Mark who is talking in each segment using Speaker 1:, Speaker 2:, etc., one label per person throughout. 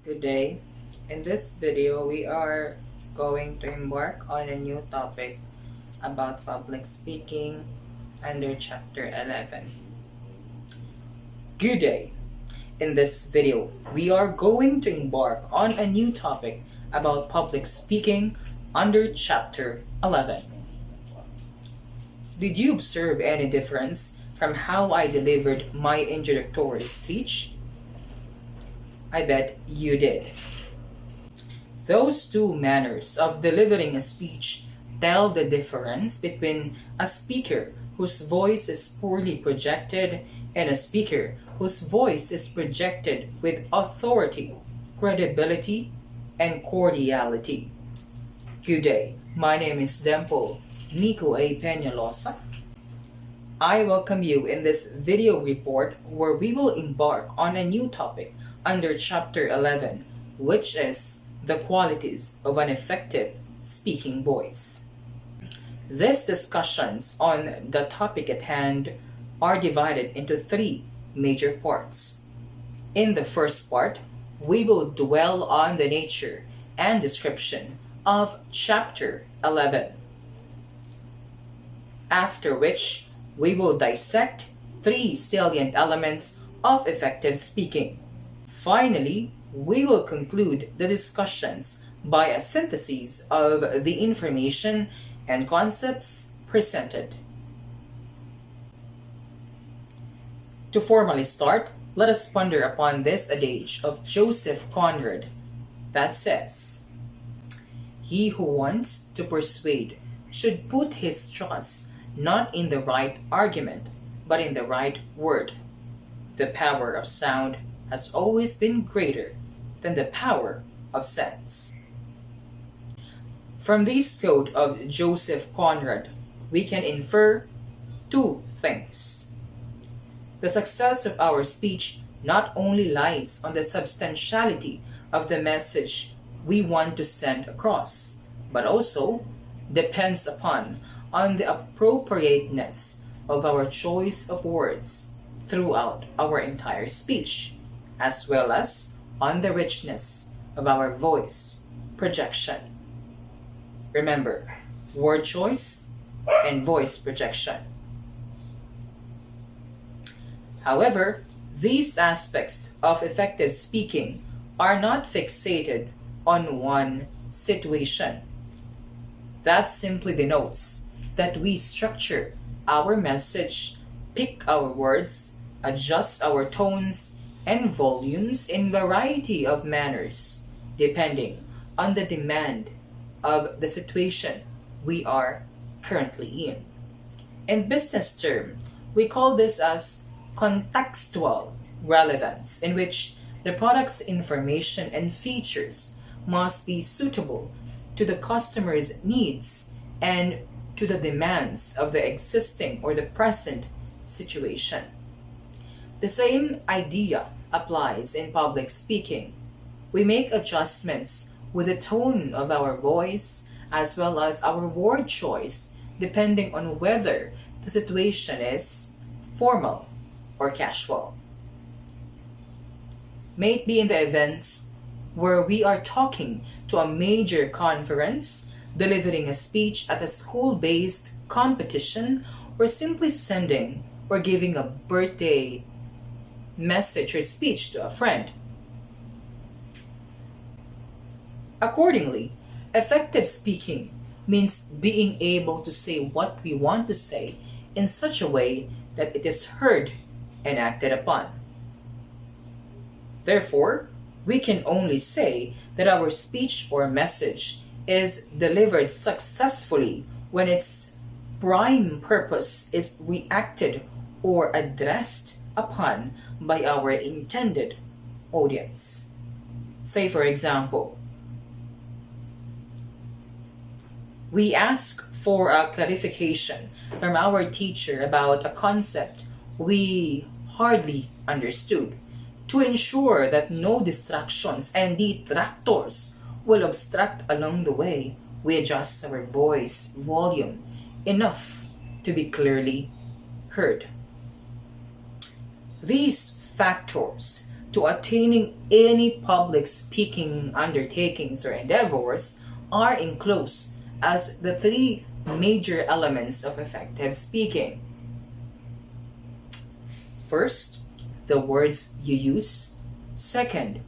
Speaker 1: Good day. In this video, we are going to embark on a new topic about public speaking under chapter 11. Good day. In this video, we are going to embark on a new topic about public speaking under chapter 11. Did you observe any difference from how I delivered my introductory speech? I bet you did. Those two manners of delivering a speech tell the difference between a speaker whose voice is poorly projected and a speaker whose voice is projected with authority, credibility, and cordiality. Good day. My name is Dhem, Nikko Peñalosa. I welcome you in this video report where we will embark on a new topic under chapter 11, which is the qualities of an effective speaking voice. These discussions on the topic at hand are divided into three major parts. In the first part, we will dwell on the nature and description of chapter 11, after which we will dissect three salient elements of effective speaking. Finally, we will conclude the discussions by a synthesis of the information and concepts presented. To formally start, let us ponder upon this adage of Joseph Conrad that says, "He who wants to persuade should put his trust not in the right argument, but in the right word. The power of sound has always been greater than the power of sense." From this quote of Joseph Conrad, we can infer two things. The success of our speech not only lies on the substantiality of the message we want to send across, but also depends on the appropriateness of our choice of words throughout our entire speech, as well as on the richness of our voice projection. Remember, word choice and voice projection. However, these aspects of effective speaking are not fixated on one situation. That simply denotes that we structure our message, pick our words, adjust our tones and volumes in variety of manners, depending on the demand of the situation we are currently in. In business term, we call this as contextual relevance, in which the product's information and features must be suitable to the customer's needs and to the demands of the existing or the present situation. The same idea applies in public speaking. We make adjustments with the tone of our voice as well as our word choice depending on whether the situation is formal or casual. May it be in the events where we are talking to a major conference, delivering a speech at a school-based competition, or simply sending or giving a birthday message or speech to a friend. Accordingly, effective speaking means being able to say what we want to say in such a way that it is heard and acted upon. Therefore, we can only say that our speech or message is delivered successfully when its prime purpose is reacted or addressed upon by our intended audience. Say, for example, we ask for a clarification from our teacher about a concept we hardly understood. To ensure that no distractions and detractors will obstruct along the way, we adjust our voice volume enough to be clearly heard. These factors to attaining any public speaking undertakings or endeavors are enclosed as the three major elements of effective speaking. First, the words you use. Second,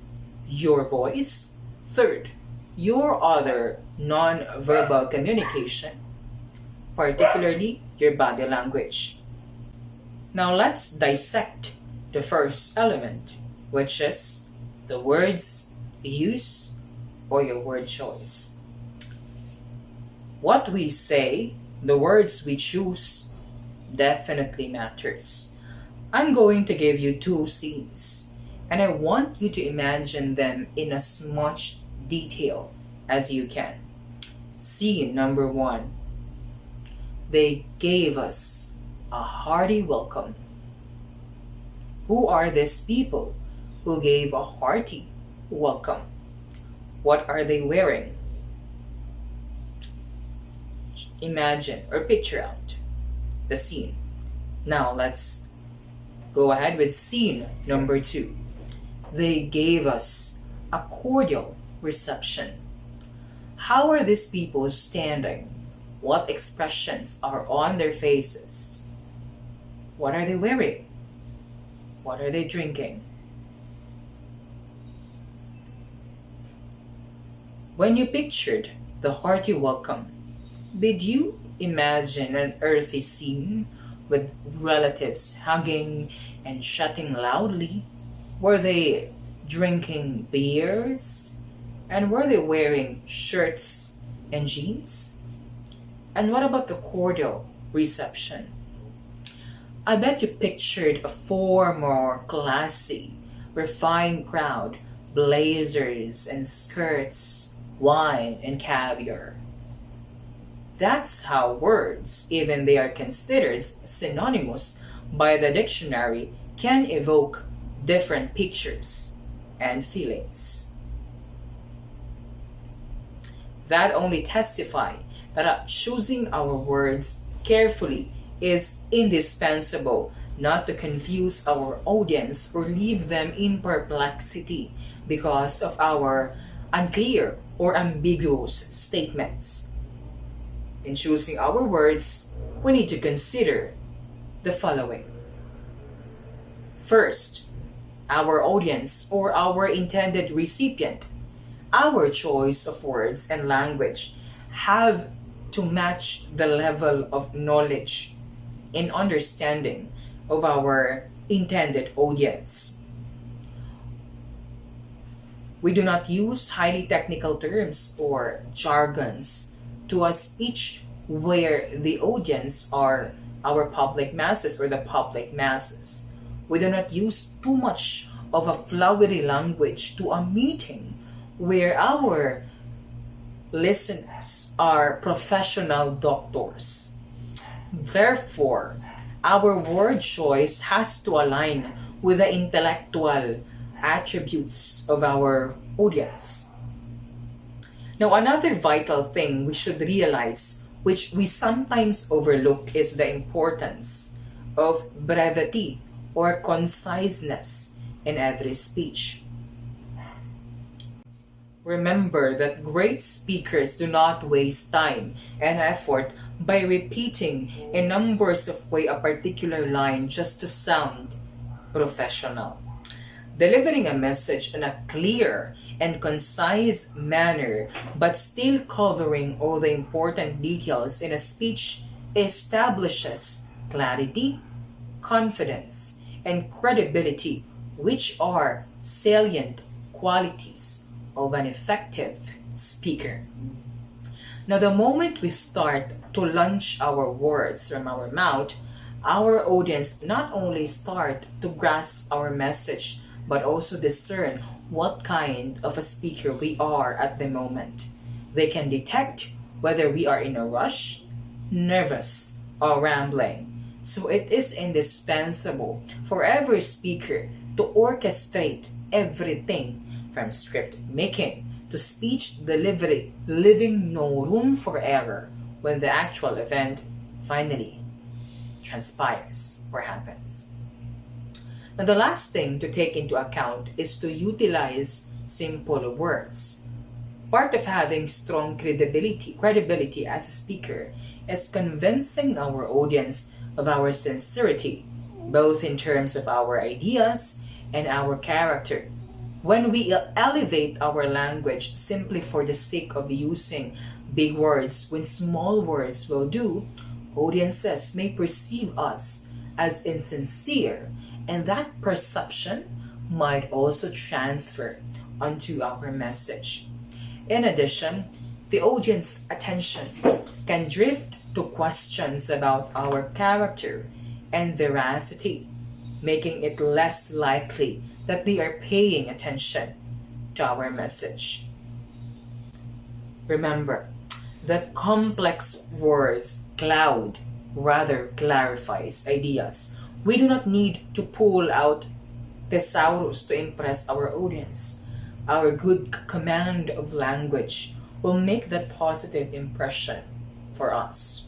Speaker 1: your voice. Third, your other non-verbal communication, particularly your body language. Now let's dissect the first element, which is the words you use or your word choice. What we say, the words we choose, definitely matters. I'm going to give you two scenes, and I want you to imagine them in as much detail as you can. Scene number 1. They gave us a hearty welcome. Who are these people who gave a hearty welcome? What are they wearing? Imagine or picture out the scene. Now let's go ahead with scene number 2. They gave us a cordial reception. How are these people standing? What expressions are on their faces? What are they wearing? What are they drinking? When you pictured the hearty welcome, did you imagine an earthy scene with relatives hugging and chatting loudly? Were they drinking beers? And were they wearing shirts and jeans? And what about the cordial reception? I bet you pictured a far more classy, refined crowd, blazers and skirts, wine and caviar. That's how words, even they are considered synonymous by the dictionary, can evoke different pictures and feelings. That only testify that choosing our words carefully is indispensable, not to confuse our audience or leave them in perplexity because of our unclear or ambiguous statements. In choosing our words, we need to consider the following. First, our audience or our intended recipient. Our choice of words and language have to match the level of knowledge and understanding of our intended audience. We do not use highly technical terms or jargons to a speech where the audience are our public masses or the public masses. We do not use too much of a flowery language to a meeting where our listeners are professional doctors. Therefore, our word choice has to align with the intellectual attributes of our audience. Now, another vital thing we should realize, which we sometimes overlook, is the importance of brevity or conciseness in every speech. Remember that great speakers do not waste time and effort by repeating in numbers of ways a particular line just to sound professional. Delivering a message in a clear and concise manner, but still covering all the important details in a speech, establishes clarity, confidence, and credibility, which are salient qualities of an effective speaker. Now, the moment we start to launch our words from our mouth, our audience not only start to grasp our message, but also discern what kind of a speaker we are at the moment. They can detect whether we are in a rush, nervous, or rambling. So it is indispensable for every speaker to orchestrate everything from script making to speech delivery, leaving no room for error when the actual event finally transpires or happens. Now, the last thing to take into account is to utilize simple words. Part of having strong credibility as a speaker is convincing our audience of our sincerity, both in terms of our ideas and our character. When we elevate our language simply for the sake of using big words when small words will do, audiences may perceive us as insincere, and that perception might also transfer onto our message. In addition, the audience's attention can drift to questions about our character and veracity, making it less likely that they are paying attention to our message. Remember that complex words clarifies ideas. We do not need to pull out thesaurus to impress our audience. Our good command of language will make that positive impression for us.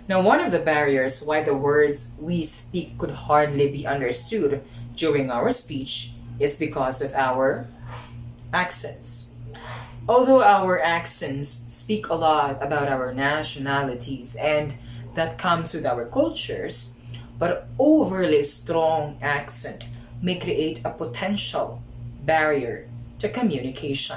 Speaker 1: Now, one of the barriers why the words we speak could hardly be understood during our speech is because of our accents. Although our accents speak a lot about our nationalities and that comes with our cultures, but overly strong accent may create a potential barrier to communication.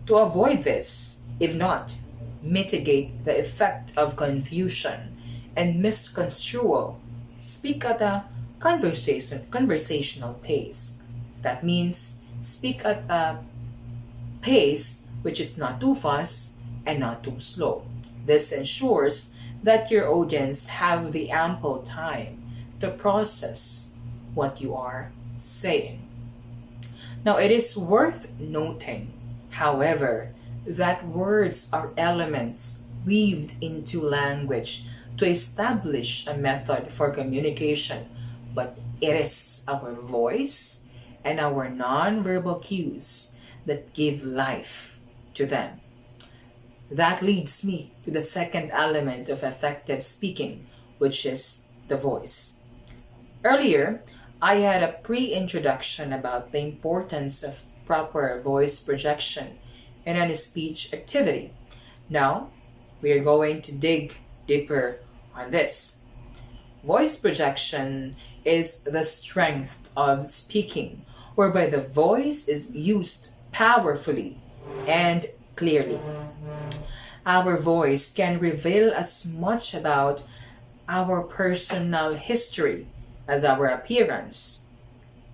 Speaker 1: To avoid this, if not mitigate the effect of confusion and misconstrual, speak at a conversational pace. That means speak at a pace which is not too fast and not too slow. This ensures that your audience have the ample time to process what you are saying. Now, it is worth noting, however, that words are elements weaved into language to establish a method for communication, but it is our voice and our non-verbal cues that give life to them. That leads me to the second element of effective speaking, which is the voice. Earlier, I had a pre-introduction about the importance of proper voice projection in any speech activity. Now, we are going to dig deeper on this. Voice projection is the strength of speaking, whereby the voice is used powerfully and clearly. Our voice can reveal as much about our personal history as our appearance.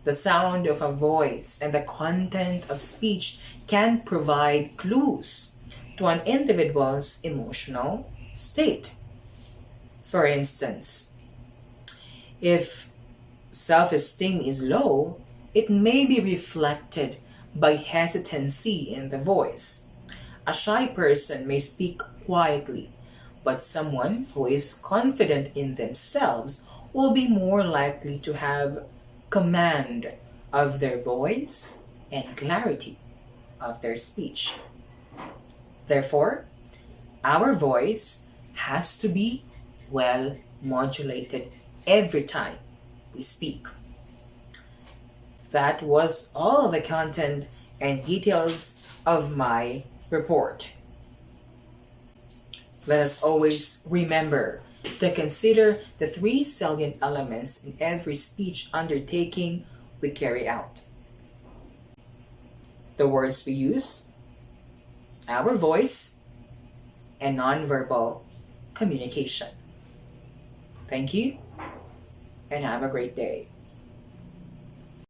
Speaker 1: The sound of a voice and the content of speech can provide clues to an individual's emotional state. For instance, if self-esteem is low, it may be reflected by hesitancy in the voice. A shy person may speak quietly, but someone who is confident in themselves will be more likely to have command of their voice and clarity of their speech. Therefore, our voice has to be well modulated every time we speak. That was all the content and details of my report. Let us always remember to consider the three salient elements in every speech undertaking we carry out: the words we use, our voice, and nonverbal communication. Thank you, and have a great day.